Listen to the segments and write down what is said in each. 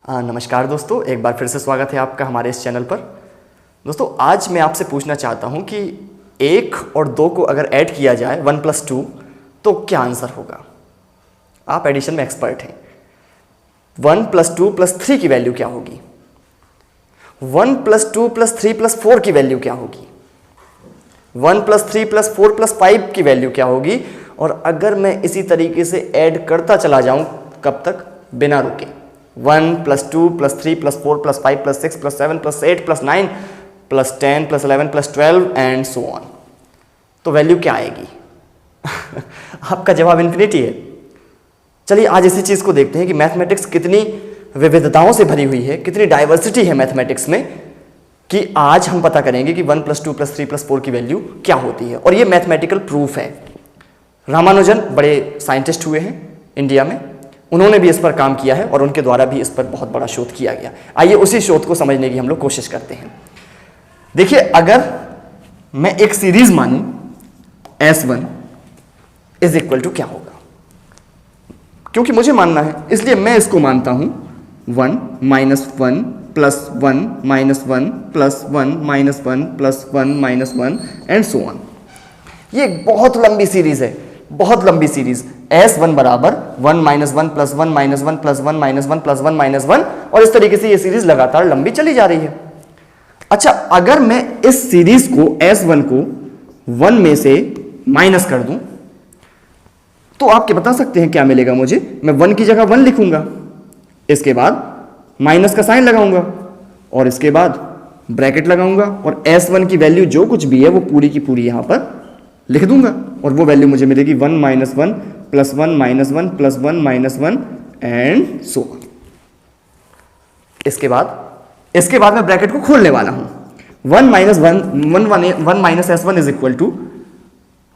नमस्कार दोस्तों, एक बार फिर से स्वागत है आपका हमारे इस चैनल पर। दोस्तों आज मैं आपसे पूछना चाहता हूं कि 1 और 2 को अगर ऐड किया जाए 1 + 2 तो क्या आंसर होगा। आप एडिशन में एक्सपर्ट हैं। 1 + 2 + 3 की वैल्यू क्या होगी, 1 + 2 + 3 + 4 की वैल्यू क्या होगी, 1 + 3 + 4 + 5 की वैल्यू क्या होगी। और अगर मैं इसी तरीके से ऐड करता चला जाऊं कब तक, बिना रुके 1 + 2 + 3 + 4 + 5 + 6 + 7 + 8 + 9 + 10 + 11 + 12 एंड सो ऑन, तो वैल्यू क्या आएगी। आपका जवाब इन्फिनिटी है। चलिए आज इसी चीज को देखते हैं कि मैथमेटिक्स कितनी विविधताओं से भरी हुई है, कितनी डाइवर्सिटी है मैथमेटिक्स में, कि आज हम पता करेंगे कि 1 + 2 + 3 + 4 की वैल्यू क्या होती है। और ये मैथमेटिकल प्रूफ है। रामानुजन बड़े साइंटिस्ट हुए हैं इंडिया में, उन्होंने भी इस पर काम किया है और उनके द्वारा भी इस पर बहुत बड़ा शोध किया गया। आइए उसी शोध को समझने की हम लोग कोशिश करते हैं। देखिए, अगर मैं एक सीरीज मानूं S1 = क्या होगा, क्योंकि मुझे मानना है इसलिए मैं इसको मानता हूं 1 - 1 + 1 - 1 + 1 + 1 - 1 एंड सो ऑन। ये एक बहुत लंबी सीरीज है, बहुत लंबी सीरीज। S1 बराबर 1 - 1 + 1 + 1 - 1 + 1 + 1 - 1 और इस तरीके से ये सीरीज लगातार लंबी चली जा रही है। अच्छा, अगर मैं इस सीरीज को S1 को 1 में से माइनस कर दूं तो आप क्या बता सकते हैं क्या मिलेगा मुझे। मैं 1 की जगह 1 लिखूंगा, इसके बाद माइनस का साइन लगाऊंगा और इसके बाद ब्रैकेट लगाऊंगा और S1 की वैल्यू जो कुछ भी है वो पूरी की पूरी यहां पर लिख दूंगा और वो वैल्यू मुझे मिलेगी 1 - 1 + 1 + 1 - 1 + 1 - 1 एंड सो ऑन। इसके बाद मैं ब्रैकेट को खोलने वाला हूं। 1 - 1 S1 =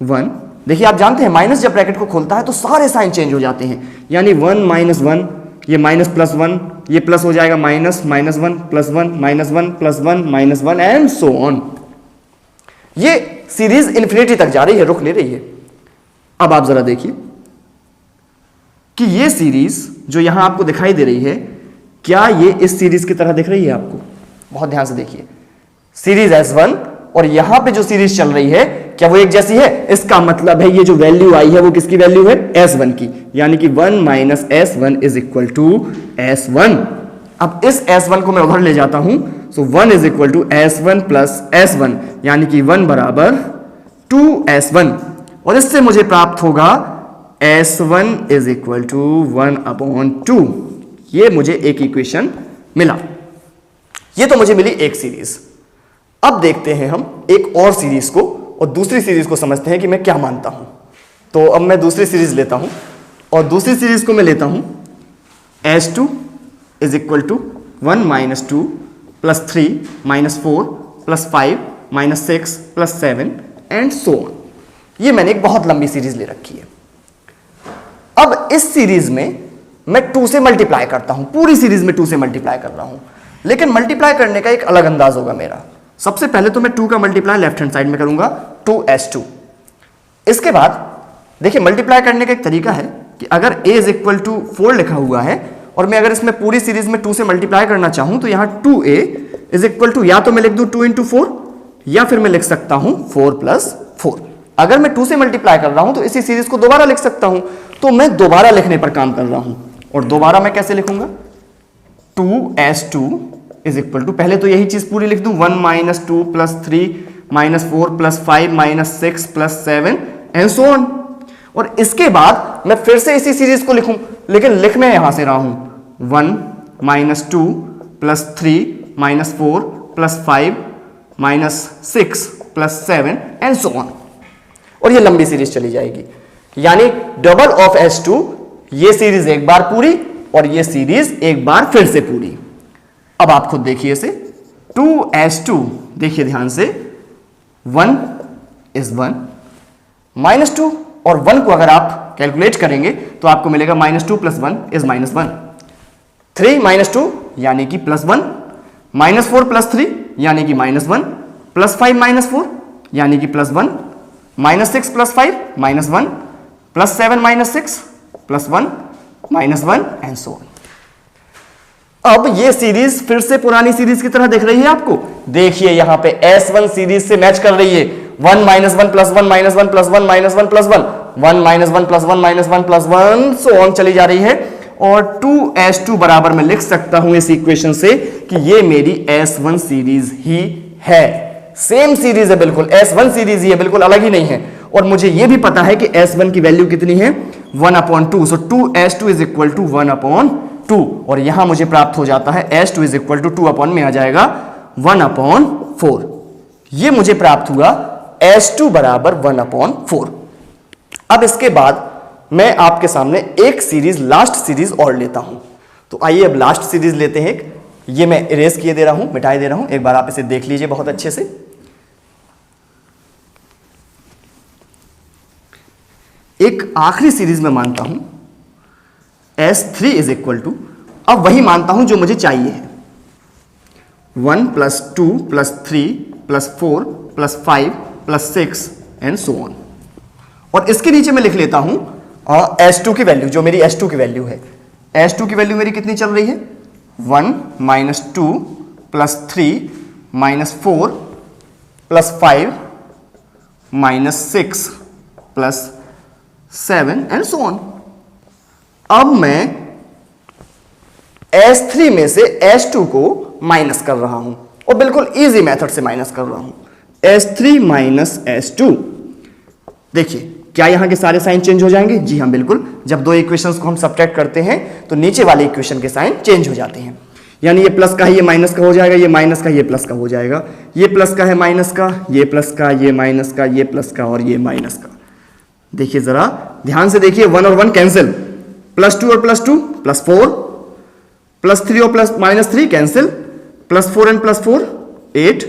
1। देखिए, आप जानते हैं माइनस जब ब्रैकेट को खोलता है तो सारे साइन चेंज हो जाते हैं, यानी 1 - 1 ये माइनस प्लस 1 ये प्लस हो जाएगा माइनस -1 + 1 + 1 + 1 एंड सो ऑन। ये सीरीज इन्फिनिटी तक जा रही है, रुक नहीं रही है। अब आप जरा देखिए कि ये सीरीज जो यहां आपको दिखाई दे रही है, क्या ये इस सीरीज की तरह दिख रही है आपको। बहुत ध्यान से देखिए, सीरीज S1 और यहां पे जो सीरीज चल रही है क्या वो एक जैसी है। इसका मतलब है ये जो वैल्यू आई है वो किसकी वैल्यू है, S1 की, यानी कि 1 - S1 = S1। अब इस S1 को मैं उधर ले जाता हूं, सो 1 = S1 + S1, यानी कि 1 बराबर 2S1 और इससे मुझे प्राप्त होगा S1 = 1/2। ये मुझे एक इक्वेशन मिला। ये तो मुझे मिली एक सीरीज। अब देखते हैं हम एक और सीरीज को और दूसरी सीरीज को समझते हैं कि मैं क्या मानता हूं। तो अब मैं दूसरी सीरीज लेता हूं और दूसरी सीरीज को मैं लेता हूं S2 = 1 - 2 + 3 - 4 + 5 - 6 + 7 एंड सो ऑन। ये मैंने एक बहुत लंबी सीरीज ले रखी है। अब इस सीरीज में मैं 2 से मल्टीप्लाई करता हूं, पूरी सीरीज में 2 से मल्टीप्लाई कर रहा हूं, लेकिन मल्टीप्लाई करने का एक अलग अंदाज होगा मेरा। सबसे पहले तो मैं 2 का मल्टीप्लाई लेफ्ट हैंड साइड में करूंगा, 2S2। इसके बाद देखिए, मल्टीप्लाई करने का एक तरीका है कि अगर A = 4 लिखा हुआ है और मैं अगर इसमें पूरी सीरीज में 2 से मल्टीप्लाई करना चाहूं तो यहां 2A = या तो मैं लिख दूं 2 × 4 या फिर मैं लिख सकता हूं 4 + 4। अगर मैं 2 से मल्टीप्लाई कर रहा हूं तो इसी सीरीज को दोबारा लिख सकता हूं, तो मैं दोबारा लिखने पर काम कर रहा हूं। और दोबारा मैं कैसे लिखूंगा, 2S2 = पहले तो यही चीज पूरी लिख दूं, 1 - 2 + 3 - 4 + 5 - 6 + 7 एंड सो ऑन। और इसके बाद मैं फिर से इसी सीरीज को लिखूं, लेकिन लिख मैं यहां से रहा हूं 1 - 2 + 3 - 4 + 5 - 6 + 7 एंड सो ऑन। और ये लंबी सीरीज चली जाएगी, यानी डबल ऑफ S2, ये सीरीज एक बार पूरी और ये सीरीज एक बार फिर से पूरी। अब आप खुद देखिए इसे, 2S2, देखिए ध्यान से, 1 = 1 - 2 और 1 को अगर आप कैलकुलेट करेंगे तो आपको मिलेगा -2 + 1 = -1, 3 - 2 यानी कि +1, -4 + 3 यानी कि -1, +5 - 4 यानी कि +1, -6 + 5 -1, +7 - 6 +1 -1 एंड सो ऑन। अब ये सीरीज फिर से पुरानी सीरीज की तरह दिख रही है आपको। देखिए यहां पे S1 सीरीज से मैच कर रही है। 1 minus 1 plus 1 minus 1 plus 1 minus 1 plus 1 1 minus 1 plus 1 minus 1 plus 1 so on चली जा रही है। और 2S2 बराबर मैं लिख सकता हूं इस इक्वेशन से कि ये मेरी S1 सीरीज ही है। सेम सीरीज है, बिल्कुल S1 सीरीज ही है, बिल्कुल अलग ही नहीं है। और मुझे ये भी पता है कि S1 की वैल्यू कितनी है 1/2। सो 2S2 इज इक्वल टू 1/2 और यहां मुझे प्राप्त हो जाता है S2 इज इक्वल टू 2 में आ जाएगा 1/4। ये मुझे प्राप्त हुआ S2 बराबर 1/4। अब इसके बाद मैं आपके सामने एक सीरीज, लास्ट सीरीज और लेता हूं। तो आइए अब लास्ट सीरीज लेते हैं। ये मैं इरेज किए दे रहा हूं, मिटाई दे रहा हूं, एक बार आप इसे देख लीजिए बहुत अच्छे से। एक आखिरी सीरीज में मानता हूं S3 इज इक्वल टू, अब वही मानता हूं जो मुझे चाहिए है, 1 plus 2 plus 3 plus 4 plus 5 plus 6 and so on. और इसके नीचे मैं लिख लेता हूं S2 की वैल्यू, जो मेरी S2 की वैल्यू है। S2 की वैल्यू मेरी कितनी चल रही है 1 minus 2 plus 3 minus 4 plus 5 minus 6 plus 7 and so on. अब मैं S3 में से S2 को माइनस कर रहा हूं और बिल्कुल इजी मेथड से माइनस कर रहा हूं। S3 माइनस S2, देखिए क्या यहां के सारे साइन चेंज हो जाएंगे? जी हां बिल्कुल। जब दो इक्वेशंस को हम सब्ट्रैक्ट करते हैं तो नीचे वाले इक्वेशन के साइन चेंज हो जाते हैं। यानी ये प्लस का है ये माइनस का हो जाएगा, ये माइनस का ये प्लस का हो जाएगा, ये प्लस का है माइनस का, ये प्लस का, ये माइनस का, ये प्लस का और ये माइनस का। देखिए जरा ध्यान से देखिए, 1 और 1 कैंसिल, प्लस 2 और प्लस 2 प्लस 4, प्लस 3 और plus minus 3 cancel, plus 4 and plus 4 8,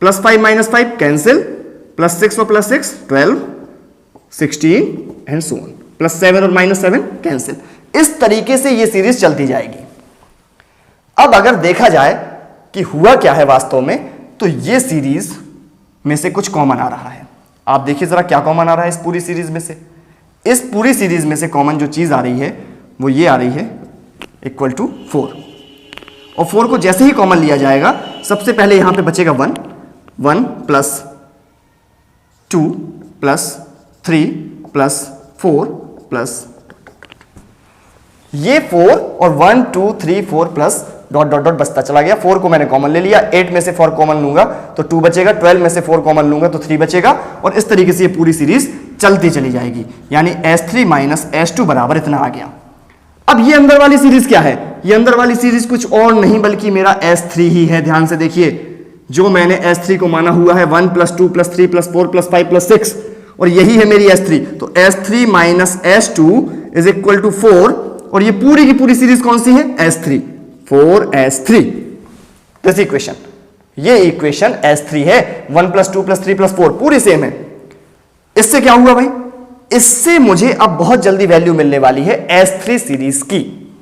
plus 5 minus 5 cancel, plus 6 और plus 6 12 16 and so on, plus 7 और माइनस 7 कैंसिल। इस तरीके से ये सीरीज चलती जाएगी। अब अगर देखा जाए कि हुआ क्या है वास्तव में, तो ये सीरीज में से कुछ कॉमन आ रहा है। आप देखिए जरा क्या कॉमन आ रहा है इस पूरी सीरीज में से। इस पूरी सीरीज में से कॉमन जो चीज आ रही है वो ये आ रही है इक्वल टू 4। और 4 को जैसे ही कॉमन लिया जाएगा, सबसे पहले यहां पे बचेगा 1, 1 प्लस 2 प्लस 3 प्लस 4 प्लस ये 4 और 1 2 3 4 प्लस डॉट डॉट डॉट बचता चला गया। 4 को मैंने कॉमन ले लिया, 8 में से 4 कॉमन लूंगा तो 2 बचेगा, 12 में से 4 कॉमन लूंगा तो 3 बचेगा। और इस तरीके से ये पूरी सीरीज चलती चली जाएगी। यानी S3 माइनस S2 बराबर इतना आ गया। अब ये अंदर वाली सीरीज क्या है? ये अंदर वाली सीरीज कुछ और नहीं बल्कि मेरा S3 ही है। ध्यान से देखिए, जो मैंने S3 को माना हुआ है 1 plus 2 plus 3 plus 4 plus 5 plus 6, और यही है मेरी S3। तो S3 minus S2 is equal to 4। और ये पूरी की पूरी सीरीज कौन सी है? S3, 4S3। दिस इक्वेशन, ये इक्वेशन S3 है। 1 प्लस 2 प्लस 3 प्लस 4 पूरी सेम है। इससे क्या हुआ भाई? इससे मुझे अब बहुत जल्दी वैल्यू मिलने वाली है S3 सीरीज की।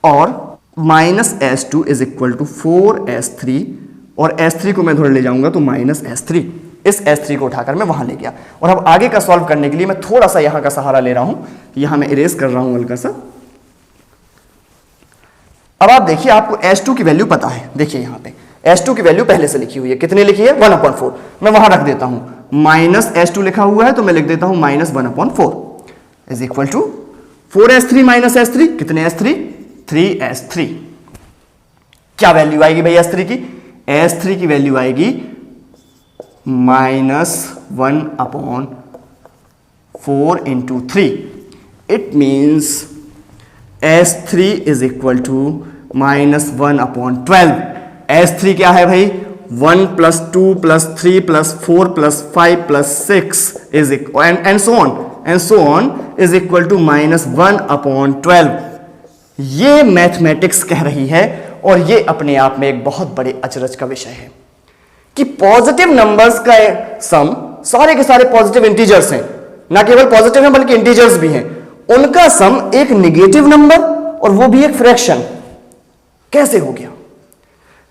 और minus S2 is equal to 4S3, और S3 को मैं थोड़ा ले जाऊंगा तो माइनस S3। इस S3 को उठाकर मैं वहां ले गया। और अब आगे का सॉल्व करने के लिए मैं थोड़ा सा यहां का सहारा ले रहा हूं। यहां मैं इरेज कर रहा हूं हल्का सा। अब आप देखिए, आपको S2 की वैल्यू पता है। देखिए यहां पे S2 की वैल्यू पहले से लिखी हुई है। कितनी लिखी है? 1/4। मैं वहां रख देता हूं, माइनस S2 लिखा हुआ है तो मैं लिख देता हूं minus 1/4 is equal to 4S3 minus S3। कितने S3? 3S3। क्या वैल्यू आएगी भाई S3 की? S3 की वैल्यू आएगी minus 1/4 into 3। It means S3 is equal to minus 1/12। S3 क्या है भाई? 1 plus 2 plus 3 plus 4 plus 5 plus 6 is and so on is equal to minus 1/12। ये मैथमेटिक्स कह रही है, और ये अपने आप में एक बहुत बड़े अचरज का विषय है कि पॉजिटिव नंबर्स का सम, सारे के सारे पॉजिटिव इंटीजर्स हैं, ना केवल पॉजिटिव हैं बल्कि इंटीजर्स भी हैं, उनका सम एक नेगेटिव नंबर, और वो भी एक फ्रैक्शन, कैसे हो गया?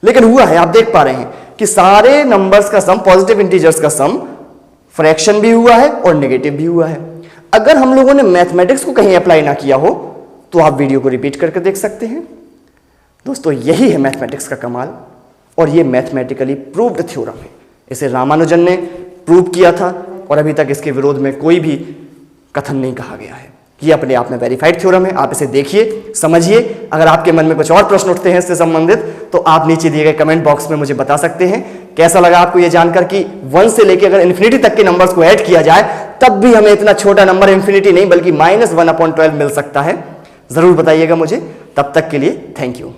लेकिन हुआ है। आप देख पा रहे हैं कि सारे नंबर्स का सम, पॉजिटिव इंटीजर्स का सम फ्रैक्शन भी हुआ है और नेगेटिव भी हुआ है। अगर हम लोगों ने मैथमेटिक्स को कहीं अप्लाई ना किया हो तो आप वीडियो को रिपीट करके देख सकते हैं। दोस्तों यही है मैथमेटिक्स का कमाल, और ये मैथमेटिकली प्रूव्ड थ्योरम है। इसे रामानुजन ने प्रूव किया था और अभी तक इसके विरोध में कोई भी कथन नहीं कहा गया है। ये अपने आप में वेरीफाइड थ्योरम है। आप इसे देखिए, समझिए। अगर आपके मन में कुछ और प्रश्न उठते हैं इससे संबंधित तो आप नीचे दिए गए कमेंट बॉक्स में मुझे बता सकते हैं। कैसा लगा आपको ये जानकर कि 1 से लेकर अगर इन्फिनिटी तक के नंबर्स को ऐड किया जाए तब भी हमें इतना छोटा नंबर इन्फिनिटी नहीं बल्कि -1/12 मिल सकता है? जरूर बताइएगा मुझे। तब तक के लिए थैंक यू।